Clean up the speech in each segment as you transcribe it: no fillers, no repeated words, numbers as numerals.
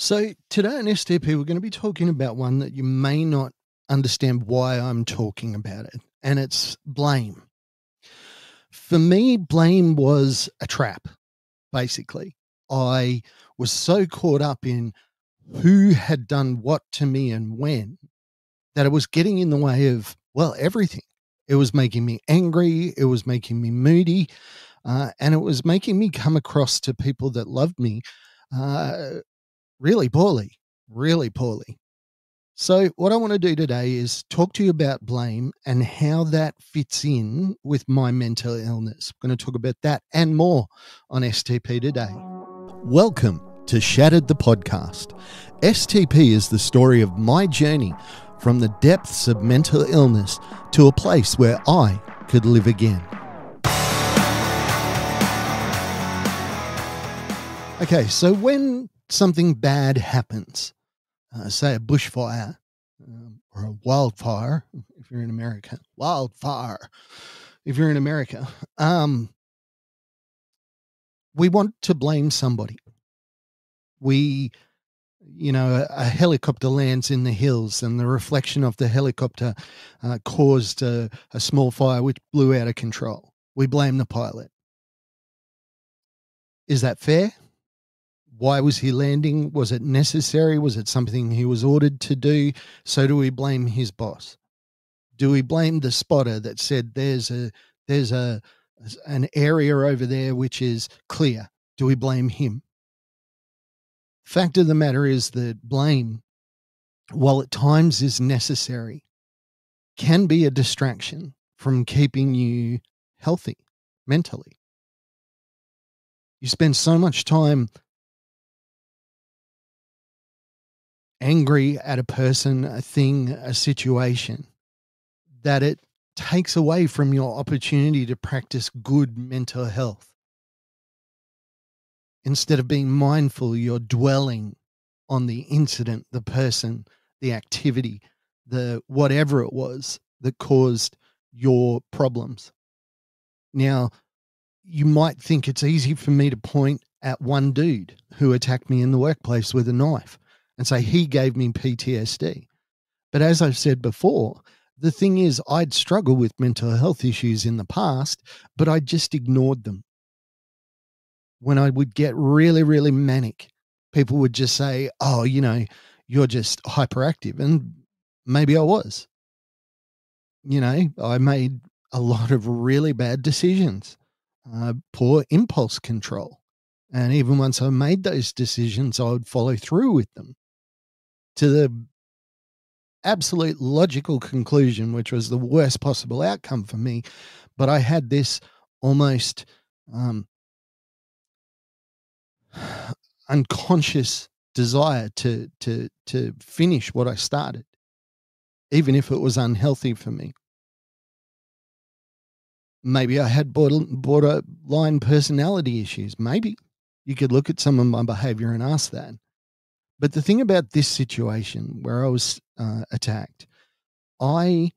So today on STP, we're going to be talking about one that you may not understand why I'm talking about it, and it's blame. For me, blame was a trap, basically. I was so caught up in who had done what to me and when that it was getting in the way of, well, everything. It was making me angry. It was making me moody. And it was making me come across to people that loved me uh, really poorly, really poorly. So, what I want to do today is talk to you about blame and how that fits in with my mental illness. I'm going to talk about that and more on STP today. Welcome to Shattered the Podcast. STP is the story of my journey from the depths of mental illness to a place where I could live again. Okay, so when something bad happens, say a bushfire or a wildfire, if you're in America, wildfire, if you're in America, we want to blame somebody. A helicopter lands in the hills and the reflection of the helicopter caused a small fire which blew out of control. We blame the pilot. Is that fair? Why was he landing? Was it necessary? Was it something he was ordered to do? So do we blame his boss? Do we blame the spotter that said there's an area over there which is clear? Do we blame him? Fact of the matter is that blame, while at times is necessary, can be a distraction from keeping you healthy mentally. You spend so much time angry at a person, a thing, a situation, that it takes away from your opportunity to practice good mental health. Instead of being mindful, you're dwelling on the incident, the person, the activity, the whatever it was that caused your problems. Now, you might think it's easy for me to point at one dude who attacked me in the workplace with a knife and say he gave me PTSD. But as I've said before, the thing is, I'd struggled with mental health issues in the past, but I just ignored them. When I would get really, really manic, people would just say, oh, you're just hyperactive. And maybe I was. I made a lot of really bad decisions, poor impulse control. And even once I made those decisions, I would follow through with them to the absolute logical conclusion, which was the worst possible outcome for me. But I had this almost unconscious desire to finish what I started, even if it was unhealthy for me. Maybe I had borderline personality issues. Maybe you could look at some of my behavior and ask that. But the thing about this situation where I was attacked, I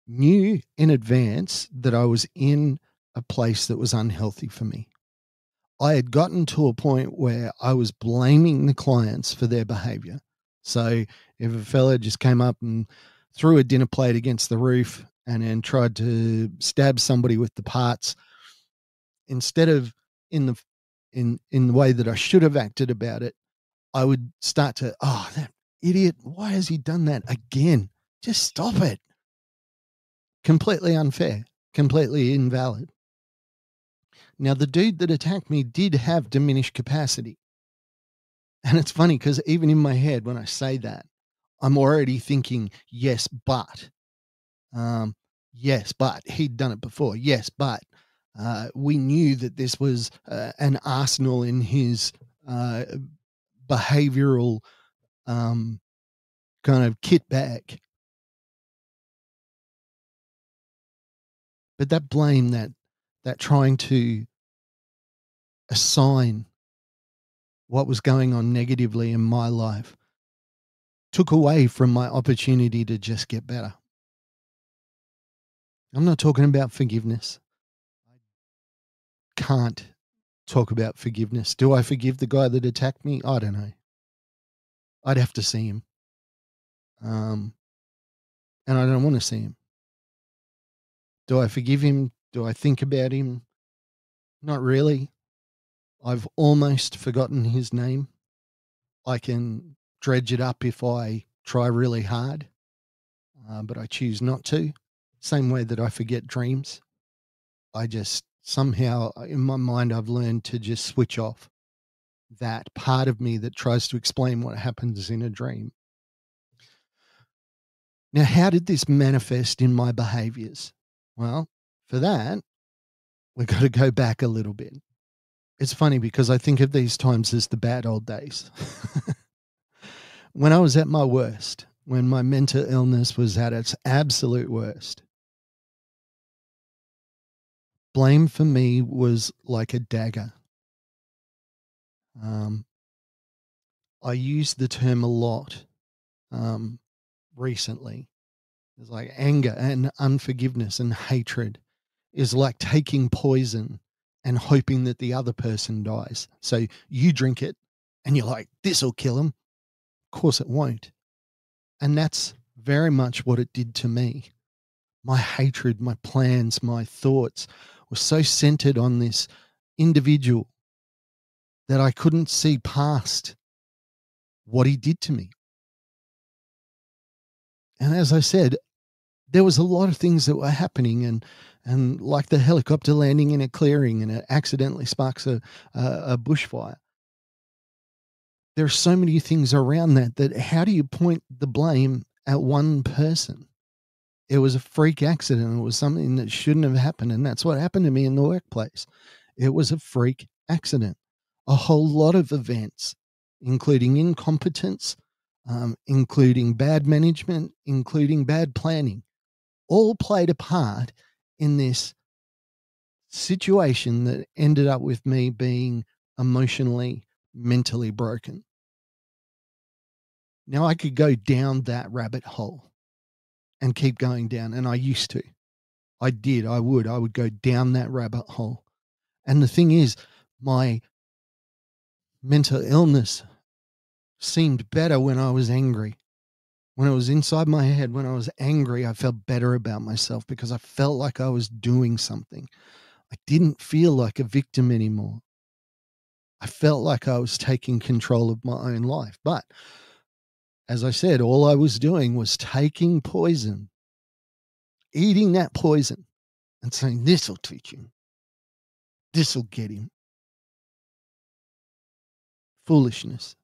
knew in advance that I was in a place that was unhealthy for me. I had gotten to a point where I was blaming the clients for their behavior. So if a fella just came up and threw a dinner plate against the roof and then tried to stab somebody with the parts, instead of in the way that I should have acted about it, I would start to, oh, that idiot, why has he done that again? Just stop it. Completely unfair, completely invalid. Now, the dude that attacked me did have diminished capacity. And it's funny because even in my head, when I say that, I'm already thinking, yes, but he'd done it before. Yes, but we knew that this was an arsenal in his behavioral kind of kit bag. But that blame, that trying to assign what was going on negatively in my life took away from my opportunity to just get better. I'm not talking about forgiveness. I can't talk about forgiveness. Do I forgive the guy that attacked me? I don't know. I'd have to see him. Um, and I don't want to see him. Do I forgive him? Do I think about him? Not really. I've almost forgotten his name. I can dredge it up if I try really hard, but I choose not to. Same way that I forget dreams. I just somehow, in my mind, I've learned to just switch off that part of me that tries to explain what happens in a dream. Now, how did this manifest in my behaviors? Well, for that, we've got to go back a little bit. It's funny because I think of these times as the bad old days. When I was at my worst, when my mental illness was at its absolute worst, blame for me was like a dagger. Um, I use the term a lot recently. It's like anger and unforgiveness and hatred is like taking poison and hoping that the other person dies. So you drink it and you're like, this will kill him. Of course it won't. And that's very much what it did to me. My hatred, my plans, my thoughts were so centered on this individual that I couldn't see past what he did to me. And as I said, there was a lot of things that were happening, and like the helicopter landing in a clearing and it accidentally sparks a bushfire. There are so many things around that how do you point the blame at one person? It was a freak accident. It was something that shouldn't have happened, and that's what happened to me in the workplace. It was a freak accident. A whole lot of events, including incompetence, including bad management, including bad planning, all played a part in this situation that ended up with me being emotionally, mentally broken. Now, I could go down that rabbit hole and keep going down, and I used to. I did. I would go down that rabbit hole. And the thing is, my mental illness seemed better when I was angry. When it was inside my head, when I was angry, I felt better about myself because I felt like I was doing something. I didn't feel like a victim anymore. I felt like I was taking control of my own life. But as I said, all I was doing was taking poison, eating that poison, and saying, this will teach him. This will get him. Foolishness.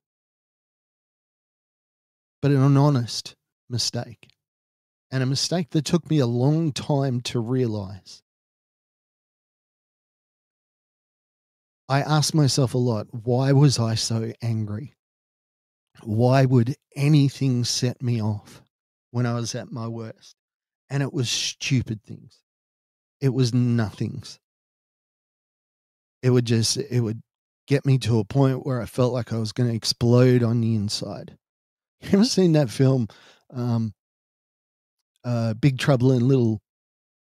But an honest mistake. And a mistake that took me a long time to realize. I asked myself a lot, why was I so angry? Why would anything set me off when I was at my worst? And it was stupid things. It was nothings. It would get me to a point where I felt like I was going to explode on the inside. You ever seen that film, Big Trouble in Little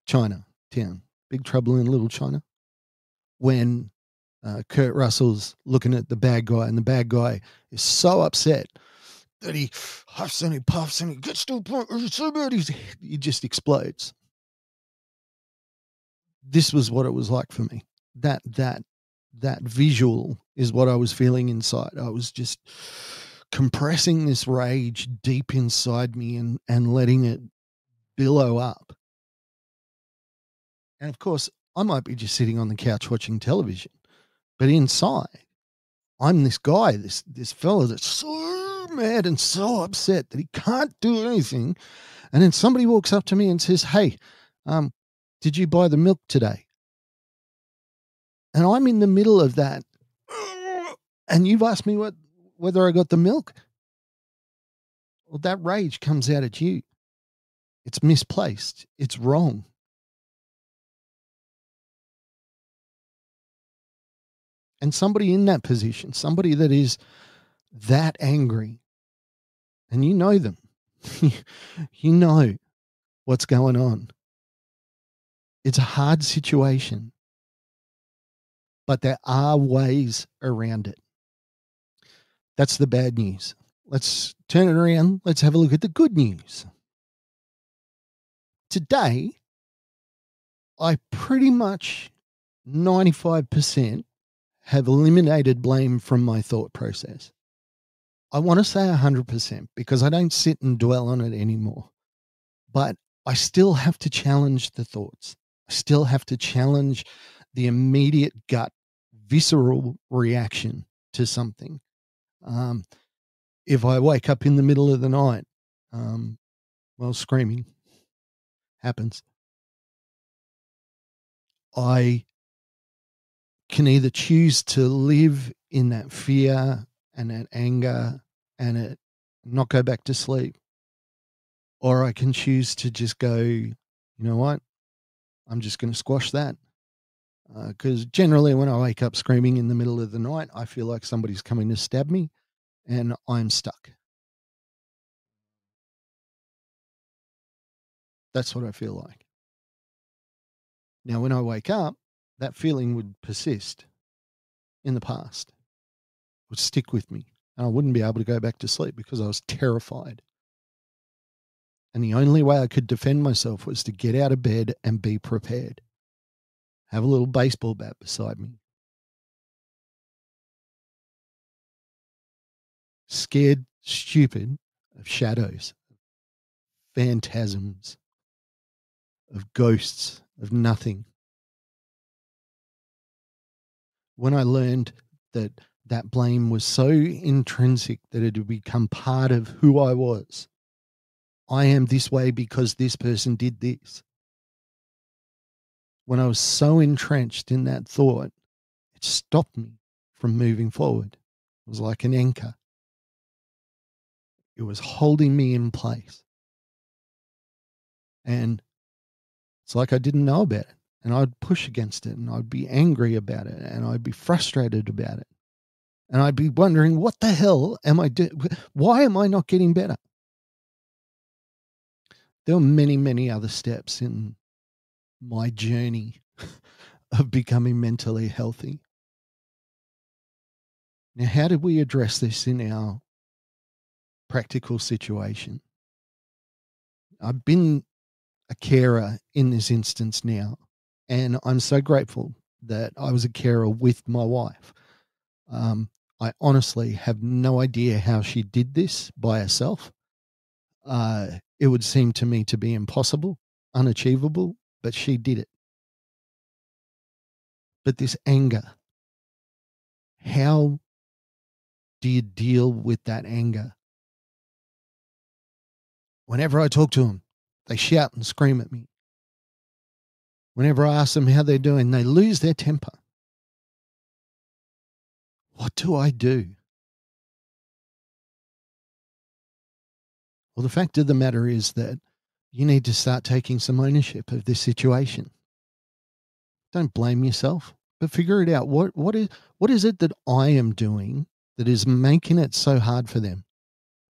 China Town? Big Trouble in Little China? When Kurt Russell's looking at the bad guy, and the bad guy is so upset that he huffs and he puffs and he gets to a point where he's so bad he just explodes. This was what it was like for me. That visual is what I was feeling inside. I was just compressing this rage deep inside me and letting it billow up. And of course, I might be just sitting on the couch watching television, but inside, I'm this guy, this fella that's so mad and so upset that he can't do anything. And then somebody walks up to me and says, hey, did you buy the milk today? And I'm in the middle of that. And you've asked me whether I got the milk. Well, that rage comes out at you. It's misplaced. It's wrong. And somebody in that position, somebody that is that angry, and you know them, you know what's going on. It's a hard situation. but there are ways around it. That's the bad news. Let's turn it around. Let's have a look at the good news. Today, I pretty much 95% have eliminated blame from my thought process. I want to say 100% because I don't sit and dwell on it anymore. But I still have to challenge the thoughts. I still have to challenge the immediate gut, visceral reaction to something. If I wake up in the middle of the night, screaming happens, I can either choose to live in that fear and that anger and not go back to sleep, or I can choose to just go, you know what, I'm just going to squash that. Because generally when I wake up screaming in the middle of the night, I feel like somebody's coming to stab me and I'm stuck. That's what I feel like. Now, when I wake up, that feeling would persist in the past, would stick with me, and I wouldn't be able to go back to sleep because I was terrified. And the only way I could defend myself was to get out of bed and be prepared. Have a little baseball bat beside me. Scared, stupid of shadows, phantasms, of ghosts, of nothing. When I learned that that blame was so intrinsic that it had become part of who I was. I am this way because this person did this. When I was so entrenched in that thought, it stopped me from moving forward. It was like an anchor. It was holding me in place. And it's like I didn't know about it. And I'd push against it and I'd be angry about it and I'd be frustrated about it. And I'd be wondering, what the hell am I doing? Why am I not getting better? There were many, many other steps in my journey of becoming mentally healthy. Now, how did we address this in our practical situation? I've been a carer in this instance now, and I'm so grateful that I was a carer with my wife. I honestly have no idea how she did this by herself. It would seem to me to be impossible, unachievable, but she did it. But this anger, how do you deal with that anger? Whenever I talk to them, they shout and scream at me. Whenever I ask them how they're doing, they lose their temper. What do I do? Well, the fact of the matter is that you need to start taking some ownership of this situation. Don't blame yourself, but figure it out. What is it that I am doing that is making it so hard for them?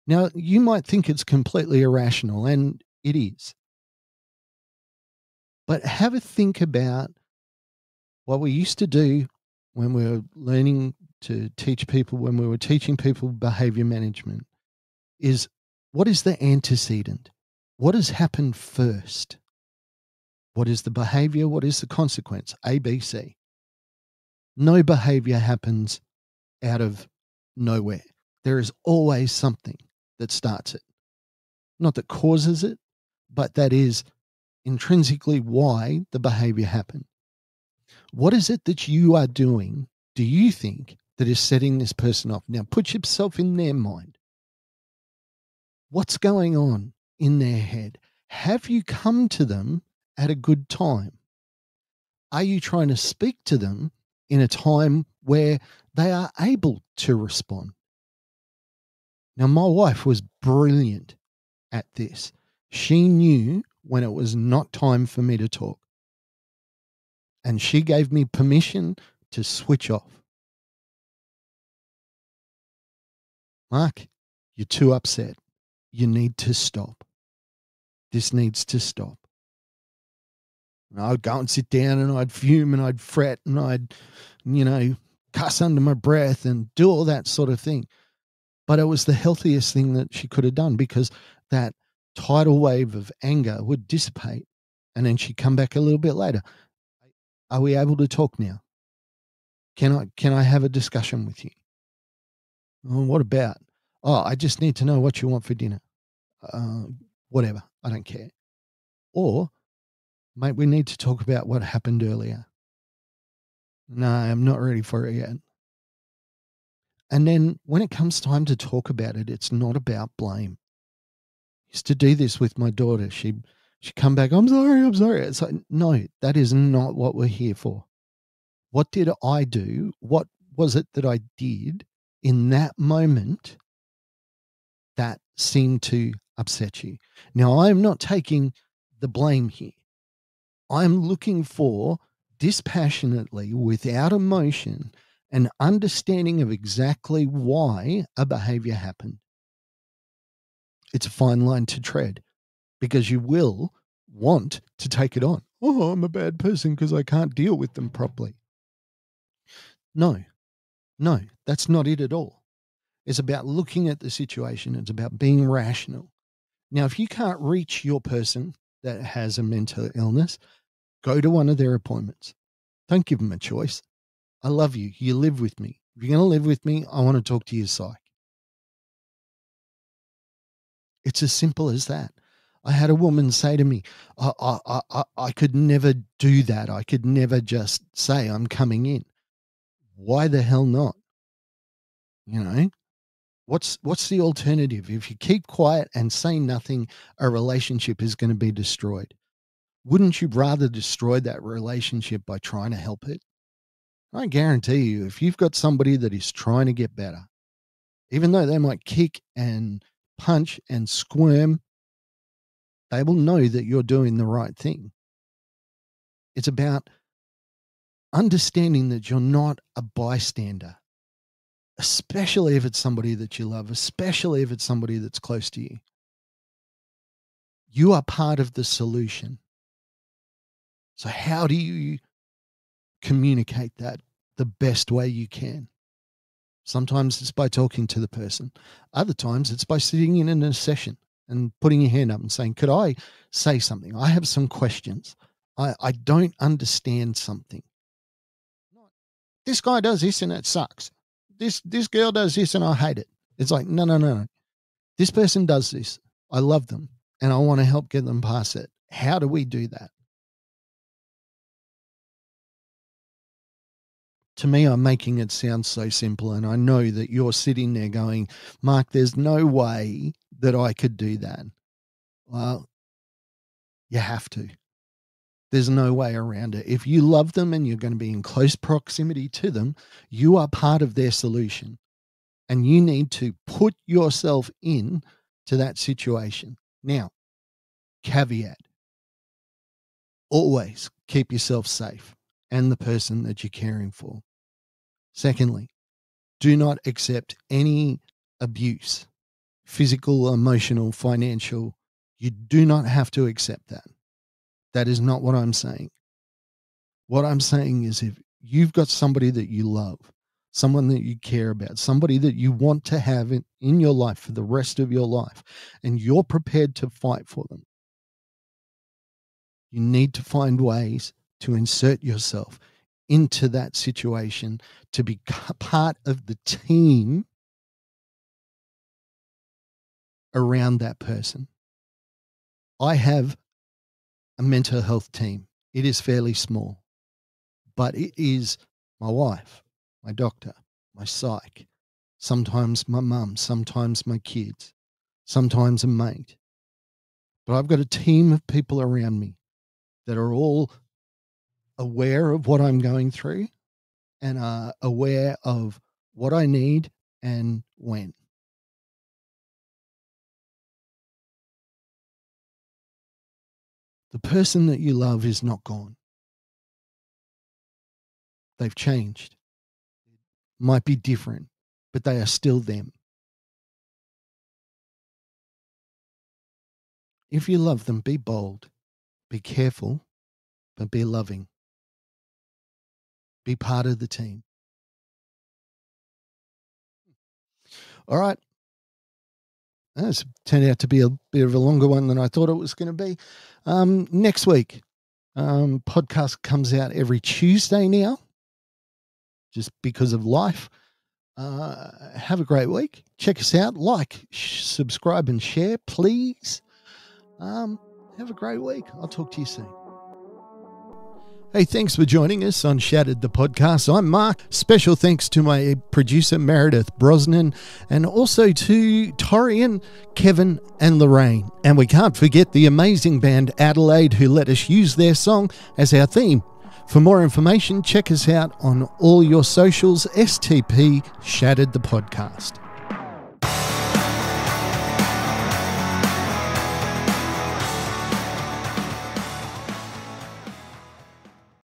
Now, you might think it's completely irrational, and it is. But have a think about what we used to do when we were learning to teach people, when we were teaching people behavior management, is what is the antecedent? What has happened first? What is the behavior? What is the consequence? A, B, C. No behavior happens out of nowhere. There is always something that starts it. Not that causes it, but that is intrinsically why the behavior happened. What is it that you are doing, do you think, that is setting this person off? Now, put yourself in their mind. What's going on in their head? Have you come to them at a good time? Are you trying to speak to them in a time where they are able to respond? Now, my wife was brilliant at this. She knew when it was not time for me to talk. And she gave me permission to switch off. Mark, you're too upset. You need to stop. This needs to stop. And I'd go and sit down and I'd fume and I'd fret and I'd, you know, cuss under my breath and do all that sort of thing. But it was the healthiest thing that she could have done, because that tidal wave of anger would dissipate and then she'd come back a little bit later. Are we able to talk now? Can I have a discussion with you? Oh, what about? Oh, I just need to know what you want for dinner. Uh, Whatever. I don't care. Or, mate, we need to talk about what happened earlier. No, I'm not ready for it yet. And then when it comes time to talk about it, it's not about blame. I used to do this with my daughter. She'd come back, I'm sorry, I'm sorry. It's like, no, that is not what we're here for. What did I do? What was it that I did in that moment that seemed to upset you? Now, I'm not taking the blame here. I'm looking for, dispassionately, without emotion, an understanding of exactly why a behavior happened. It's a fine line to tread, because you will want to take it on. Oh, I'm a bad person because I can't deal with them properly. No, no, that's not it at all. It's about looking at the situation. It's about being rational. Now, if you can't reach your person that has a mental illness, go to one of their appointments. Don't give them a choice. I love you. You live with me. If you're going to live with me, I want to talk to your psych. It's as simple as that. I had a woman say to me, I could never do that. I could never just say I'm coming in. Why the hell not? You know, what's the alternative? If you keep quiet and say nothing, a relationship is going to be destroyed. Wouldn't you rather destroy that relationship by trying to help it? I guarantee you, if you've got somebody that is trying to get better, even though they might kick and punch and squirm, they will know that you're doing the right thing. It's about understanding that you're not a bystander, especially if it's somebody that you love, especially if it's somebody that's close to you. You are part of the solution. So, how do you communicate that the best way you can? Sometimes it's by talking to the person. Other times it's by sitting in a session and putting your hand up and saying, could I say something? I have some questions. I don't understand something. This guy does this and it sucks. This girl does this and I hate it. It's like, no, no, no, no. This person does this. I love them and I want to help get them past it. How do we do that? To me, I'm making it sound so simple, and I know that you're sitting there going, Mark, there's no way that I could do that. Well, you have to. There's no way around it. If you love them and you're going to be in close proximity to them, you are part of their solution. And you need to put yourself in to that situation. Now, caveat, always keep yourself safe and the person that you're caring for. Secondly, do not accept any abuse, physical, emotional, financial. You do not have to accept that. That is not what I'm saying. What I'm saying is, if you've got somebody that you love, someone that you care about, somebody that you want to have in your life for the rest of your life, and you're prepared to fight for them, you need to find ways to insert yourself into that situation, to be part of the team around that person. I have a mental health team. It is fairly small, but it is my wife, my doctor, my psych, sometimes my mum, sometimes my kids, sometimes a mate. But I've got a team of people around me that are all aware of what I'm going through and are aware of what I need and when. The person that you love is not gone. They've changed. Might be different, but they are still them. If you love them, be bold, be careful, but be loving. Be part of the team. All right. That's turned out to be a bit of a longer one than I thought it was going to be. Next week, podcast comes out every Tuesday now, just because of life. Have a great week. Check us out. Like, subscribe, and share, please. Have a great week. I'll talk to you soon. Hey, thanks for joining us on Shattered the Podcast. I'm Mark. Special thanks to my producer, Meredith Brosnan, and also to Torian, Kevin, and Lorraine. And we can't forget the amazing band Adelaide, who let us use their song as our theme. For more information, check us out on all your socials, STP Shattered the Podcast.